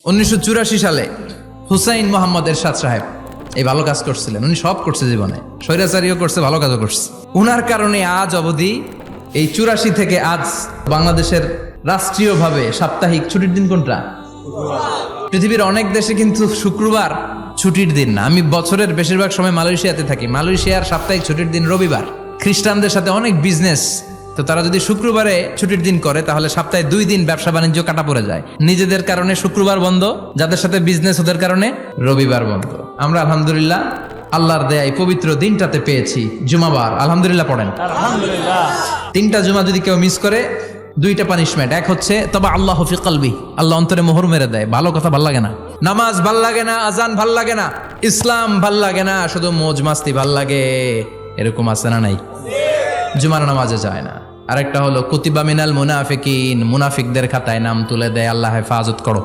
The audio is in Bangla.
1984 সালে হুসাইন মোহাম্মদ এরশাদ সাহেব এই ভালো কাজ করছিলেন। উনি সব করছে জীবনে, স্বৈরাচারীও করছে, ভালো কাজও করছে। উনার কারণে আজ অবধি এই 84 থেকে আজ বাংলাদেশের রাষ্ট্রীয়ভাবে সাপ্তাহিক ছুটির দিন কোনটা? পৃথিবীর অনেক দেশে কিন্তু শুক্রবার ছুটির দিন না। আমি বছরের বেশিরভাগ সময় মালয়েশিয়াতে থাকি। মালয়েশিয়ার সাপ্তাহিক ছুটির দিন রবিবার। খ্রিস্টানদের সাথে অনেক বিজনেস, তো তারা যদি শুক্রবারে ছুটির দিন করে তাহলে সপ্তাহে 2 দিন ব্যবসা বাণিজ্য কাটা পড়ে যায়। নিজেদের কারণে শুক্রবার বন্ধ, যাদের সাথে বিজনেস ওদের কারণে রবিবার বন্ধ। আমরা আলহামদুলিল্লাহ আল্লাহর দেয়ায় পবিত্র দিনটাতে পেয়েছি জুমাবার। আলহামদুলিল্লাহ পড়েন আলহামদুলিল্লাহ। 3টা জুমা যদি কেউ মিস করে 2টা পানিশমেন্ট। এক হচ্ছে তবে আল্লাহ ফি কলবি, আল্লাহ অন্তরে মোহর মেরে দেয়। ভালো কথা ভাল লাগে না, নামাজ ভাল লাগে না, আজান ভাল লাগে না, ইসলাম ভাল লাগে না, শুধু মৌজ মাস্তি ভাল লাগে। এরকম আছে না নাই? জুমার নামাজে যায় না। আরেকটা হলো কুতিবা মিনাল মুনাফিকিন, মুনাফিকদের খাতায় নাম তুলে দেয়। আল্লাহ হেফাজত করো।